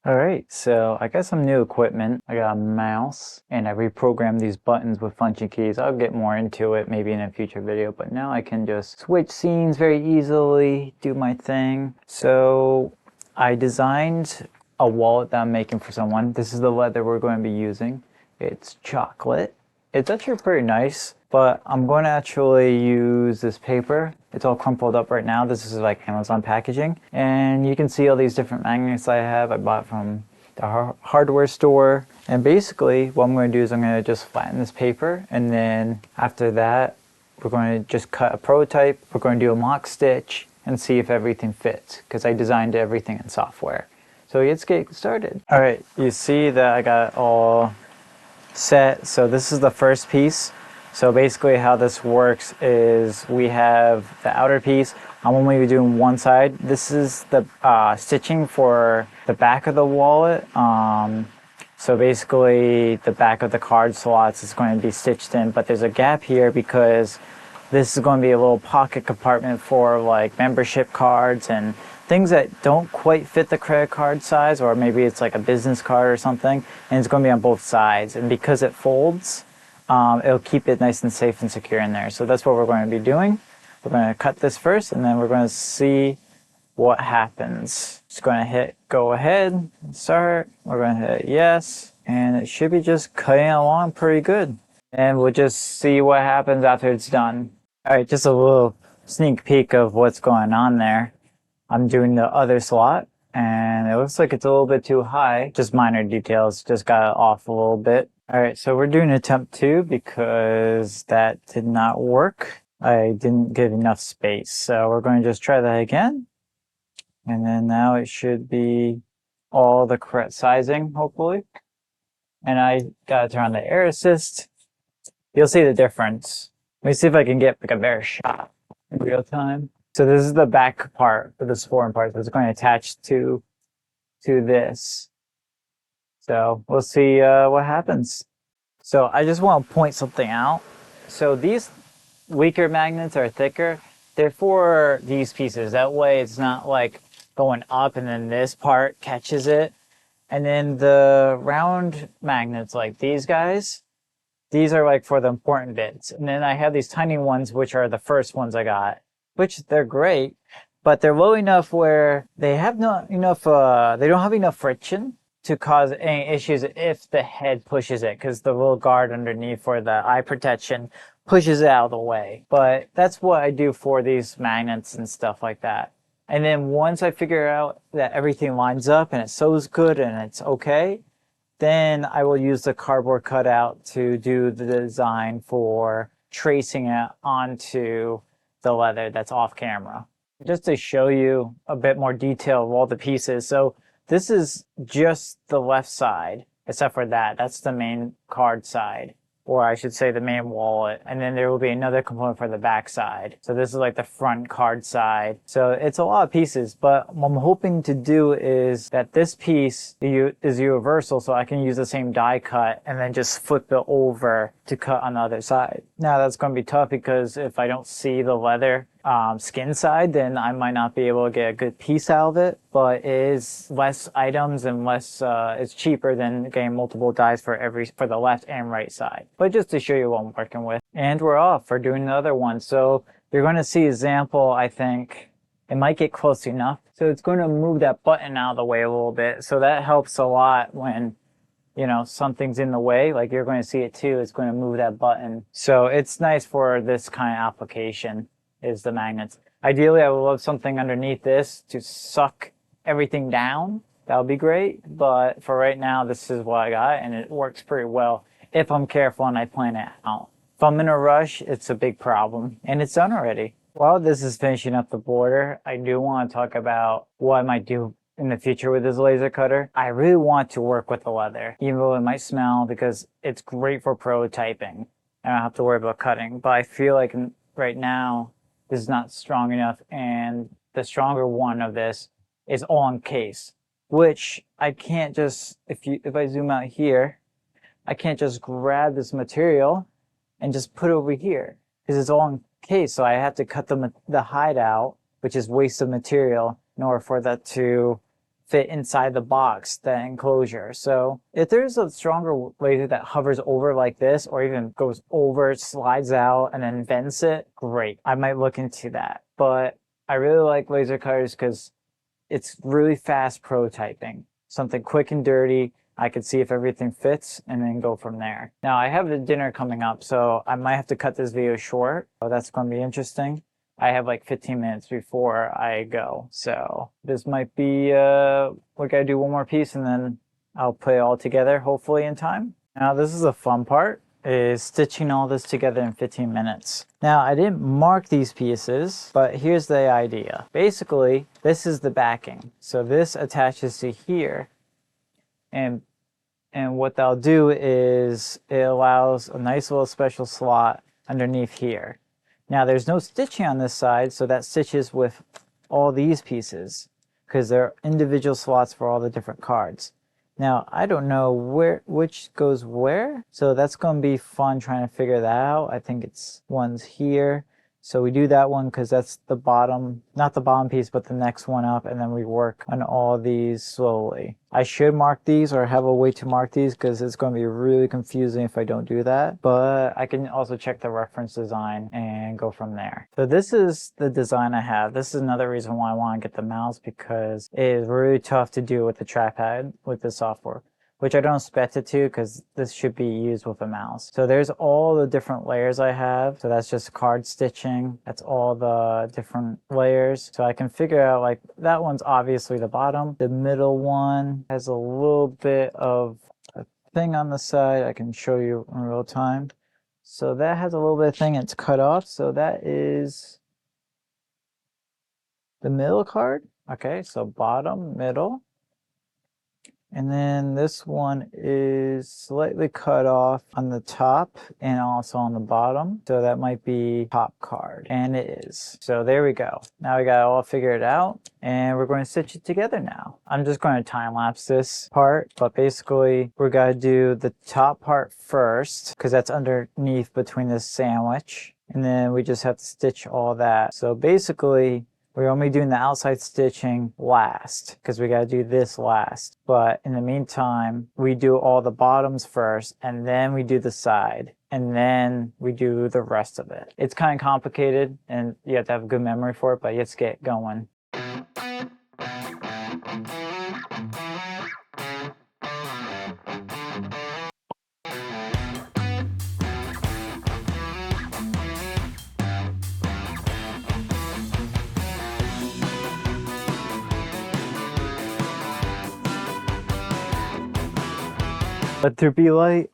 Alright, so I got some new equipment. I got a mouse and I reprogrammed these buttons with function keys. I'll get more into it maybe in a future video, but now I can just switch scenes very easily, do my thing. So I designed a wallet that I'm making for someone. This is the leather we're going to be using. It's chocolate. It's actually pretty nice, but I'm going to actually use this paper. It's all crumpled up right now. This is like Amazon packaging. And you can see all these different magnets I have. I bought from the hardware store. And basically what I'm going to do is I'm going to just flatten this paper. And then after that, we're going to just cut a prototype. We're going to do a mock stitch and see if everything fits because I designed everything in software. So let's get started. All right, you see that I got all set. So this is the first piece. So basically how this works is we have the outer piece. I'm only doing one side. This is the stitching for the back of the wallet. So basically the back of the card slots is going to be stitched in, but there's a gap here because this is going to be a little pocket compartment for like membership cards and things that don't quite fit the credit card size, or maybe it's like a business card or something, and it's going to be on both sides. And because it folds, it'll keep it nice and safe and secure in there. So that's what we're going to be doing. We're going to cut this first, and then we're going to see what happens. Just going to hit go ahead, start. We're going to hit yes, and it should be just cutting along pretty good. And we'll just see what happens after it's done. All right, just a little sneak peek of what's going on there. I'm doing the other slot and it looks like it's a little bit too high. Just minor details, just got it off a little bit. All right, so we're doing attempt 2 because that did not work. I didn't give enough space. So we're going to just try that again. And then now it should be all the correct sizing, hopefully. And I got to turn on the air assist. You'll see the difference. Let me see if I can get like a better shot in real time. So this is the back part of the sporran part that's going to attach to this. So we'll see what happens. So I just want to point something out. So these weaker magnets are thicker. They're for these pieces. That way it's not like going up and then this part catches it. And then the round magnets like these guys, these are like for the important bits. And then I have these tiny ones, which are the first ones I got, which they're great, but they're low enough where they have not enough, they don't have enough friction to cause any issues if the head pushes it, because the little guard underneath for the eye protection pushes it out of the way. But that's what I do for these magnets and stuff like that. And then once I figure out that everything lines up and it sews good and it's okay, then I will use the cardboard cutout to do the design for tracing it onto the leather that's off camera. Just to show you a bit more detail of all the pieces. So this is just the left side, except for that. That's the main card side, or I should say the main wallet. And then there will be another component for the back side. So this is like the front card side. So it's a lot of pieces, but what I'm hoping to do is that this piece is universal, so I can use the same die cut and then just flip it over to cut on the other side. Now that's going to be tough because if I don't see the leather skin side, then I might not be able to get a good piece out of it, but it is less items and less, it's cheaper than getting multiple dies for the left and right side. But just to show you what I'm working with. And we're off for doing another one. So you're going to see example, I think. It might get close enough. So it's going to move that button out of the way a little bit. So that helps a lot when, you know, something's in the way. Like you're going to see it too. It's going to move that button. So it's nice for this kind of application is the magnets. Ideally, I would love something underneath this to suck everything down. That would be great. But for right now, this is what I got and it works pretty well if I'm careful and I plan it out. If I'm in a rush, it's a big problem. And it's done already. While this is finishing up the border, I do want to talk about what I might do in the future with this laser cutter. I really want to work with the leather, even though it might smell, because it's great for prototyping. I don't have to worry about cutting, but I feel like right now, this is not strong enough, and the stronger one of this is all in case, which I can't just, if I zoom out here, I can't just grab this material and just put it over here, because it's all in case. So I have to cut the hide out, which is waste of material, in order for that to fit inside the box, the enclosure. So if there's a stronger laser that hovers over like this, or even goes over, slides out, and then vents it, great. I might look into that. But I really like laser cutters because it's really fast prototyping. Something quick and dirty. I could see if everything fits and then go from there. Now I have the dinner coming up, so I might have to cut this video short. So that's going to be interesting. I have like 15 minutes before I go. So this might be, we gotta do one more piece and then I'll put it all together, hopefully in time. Now this is the fun part, is stitching all this together in 15 minutes. Now I didn't mark these pieces, but here's the idea. Basically, this is the backing. So this attaches to here, and what they'll do is it allows a nice little special slot underneath here. Now there's no stitching on this side, so that stitches with all these pieces because they're individual slots for all the different cards. Now I don't know which goes where, so that's going to be fun trying to figure that out. I think it's one's here. So we do that one because that's the bottom, not the bottom piece, but the next one up, and then we work on all these slowly. I should mark these or have a way to mark these because it's going to be really confusing if I don't do that. But I can also check the reference design and go from there. So this is the design I have. This is another reason why I want to get the mouse, because it is really tough to do with the trackpad with the software, which I don't expect it to because this should be used with a mouse. So there's all the different layers I have. So that's just card stitching. That's all the different layers. So I can figure out, like, that one's obviously the bottom. The middle one has a little bit of a thing on the side. I can show you in real time. So that has a little bit of thing. It's cut off. So that is the middle card. Okay, so bottom, middle. And then this one is slightly cut off on the top and also on the bottom. So that might be top card, and it is. So there we go. Now we got it all figured out and we're going to stitch it together now. I'm just going to time lapse this part, but basically we're going to do the top part first because that's underneath between this sandwich. And then we just have to stitch all that. So basically, we're only doing the outside stitching last because we got to do this last. But in the meantime, we do all the bottoms first and then we do the side and then we do the rest of it. It's kind of complicated and you have to have a good memory for it, but let's get going. Let there be light.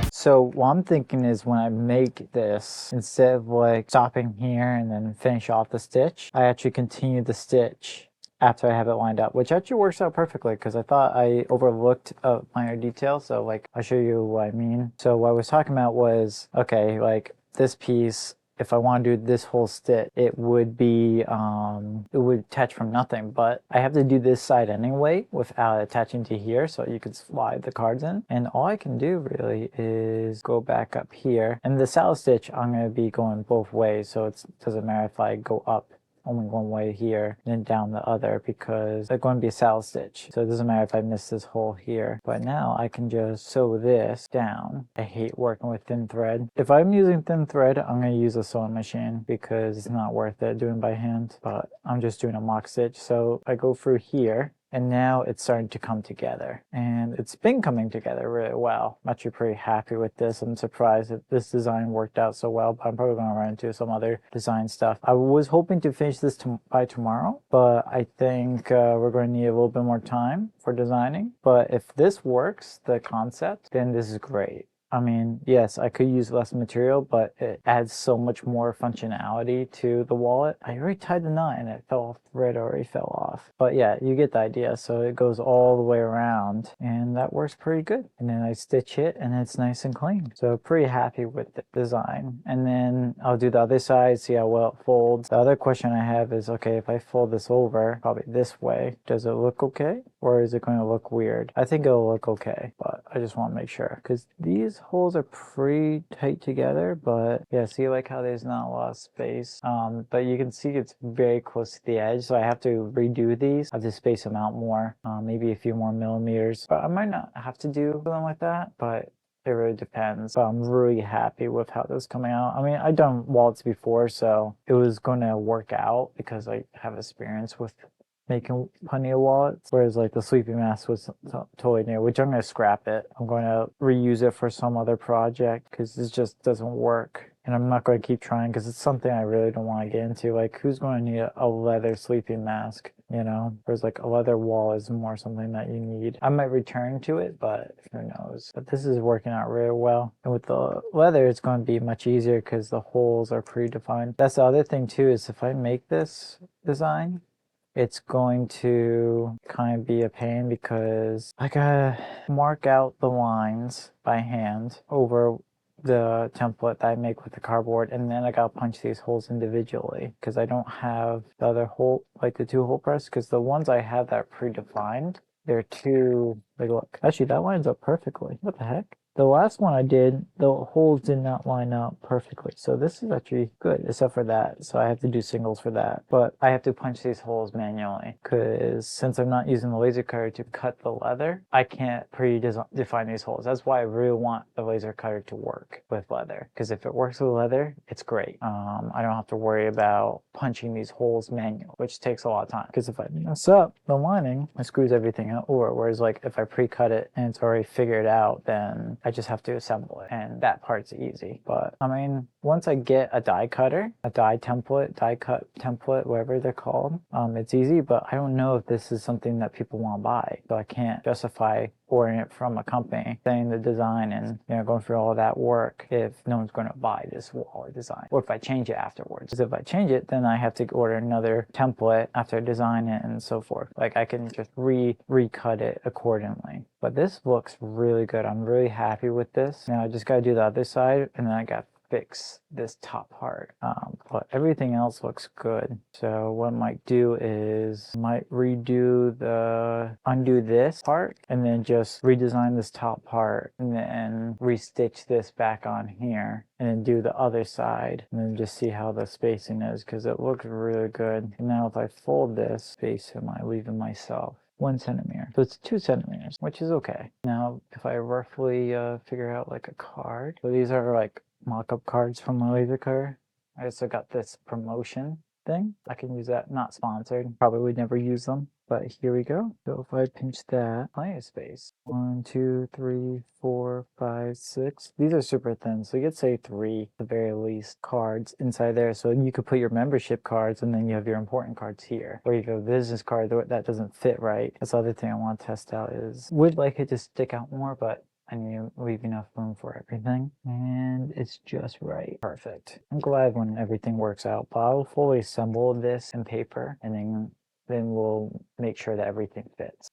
So what I'm thinking is when I make this, instead of like stopping here and then finish off the stitch, I actually continue the stitch after I have it lined up, which actually works out perfectly because I thought I overlooked a minor detail. So like, I'll show you what I mean. So what I was talking about was, okay, like this piece, if I want to do this whole stitch, it would be, it would attach from nothing, but I have to do this side anyway without attaching to here, so you could slide the cards in. And all I can do really is go back up here. And the salad stitch, I'm going to be going both ways, so it doesn't matter if I go up only one way here and then down the other because they're going to be a salad stitch. So it doesn't matter if I miss this hole here. But now I can just sew this down. I hate working with thin thread. If I'm using thin thread, I'm going to use a sewing machine because it's not worth it doing by hand. But I'm just doing a mock stitch. So I go through here. And now it's starting to come together. And it's been coming together really well. I'm actually pretty happy with this. I'm surprised that this design worked out so well, but I'm probably going to run into some other design stuff. I was hoping to finish this by tomorrow, but I think we're going to need a little bit more time for designing. But if this works, the concept, then this is great. I mean, yes, I could use less material, but it adds so much more functionality to the wallet. I already tied the knot and it fell off, the thread already fell off. But yeah, you get the idea. So it goes all the way around and that works pretty good. And then I stitch it and it's nice and clean. So pretty happy with the design. And then I'll do the other side, see how well it folds. The other question I have is, okay, if I fold this over, probably this way, does it look okay? Or is it going to look weird? I think it'll look okay, but I just want to make sure because these holes are pretty tight together, but yeah, see like how there's not a lot of space. But you can see it's very close to the edge, so I have to redo these. I have to space them out more, maybe a few more millimeters. But I might not have to do something like that, but it really depends. But I'm really happy with how this is coming out. I mean, I've done wallets before, so it was going to work out because I have experience with making plenty of wallets, whereas like the sleeping mask was totally new, which I'm going to scrap it. I'm going to reuse it for some other project because this just doesn't work. And I'm not going to keep trying because it's something I really don't want to get into. Like, who's going to need a leather sleeping mask? You know, whereas like a leather wall is more something that you need. I might return to it, but who knows? But this is working out really well. And with the leather, it's going to be much easier because the holes are predefined. That's the other thing too, is if I make this design, it's going to kind of be a pain because I gotta mark out the lines by hand over the template that I make with the cardboard, and then I gotta punch these holes individually because I don't have the other hole, like the two hole press, because the ones I have that are predefined, they're too, like, look, actually that lines up perfectly. What the heck? The last one I did, the holes did not line up perfectly. So this is actually good, except for that. So I have to do singles for that. But I have to punch these holes manually because since I'm not using the laser cutter to cut the leather, I can't pre-define these holes. That's why I really want the laser cutter to work with leather. Because if it works with leather, it's great. I don't have to worry about punching these holes manually, which takes a lot of time. Because if I mess up the lining, it screws everything up over. Whereas like if I pre-cut it and it's already figured out, then I just have to assemble it, and that part's easy. But I mean, once I get a die cutter, a die template, die cut template, whatever they're called, it's easy. But I don't know if this is something that people want to buy, so I can't justify ordering it from a company, saying the design and going through all of that work if no one's going to buy this wallet design, or if I change it afterwards. Because if I change it, then I have to order another template after I design it and so forth. Like I can just recut it accordingly. But this looks really good. I'm really happy with this. Now I just got to do the other side, and then I got fix this top part, but everything else looks good. So what I might do is undo this part and then just redesign this top part and then restitch this back on here and then do the other side and then just see how the spacing is because it looks really good. And now if I fold this, space am I leaving myself? 1 centimeter. So it's 2 centimeters, which is okay. Now, if I roughly figure out like a card, so these are like mock-up cards from my laser cutter. I also got this promotion thing. I can use that, not sponsored. Probably would never use them, but here we go. So if I pinch that, plenty of space. 1, 2, 3, 4, 5, 6. These are super thin, so you could say 3 at the very least cards inside there. So you could put your membership cards and then you have your important cards here. Or you have a business card that doesn't fit right. That's the other thing I want to test out is, would like it to stick out more, but I need to leave enough room for everything, and it's just right. Perfect. I'm glad when everything works out, but I'll fully assemble this in paper, and then we'll make sure that everything fits.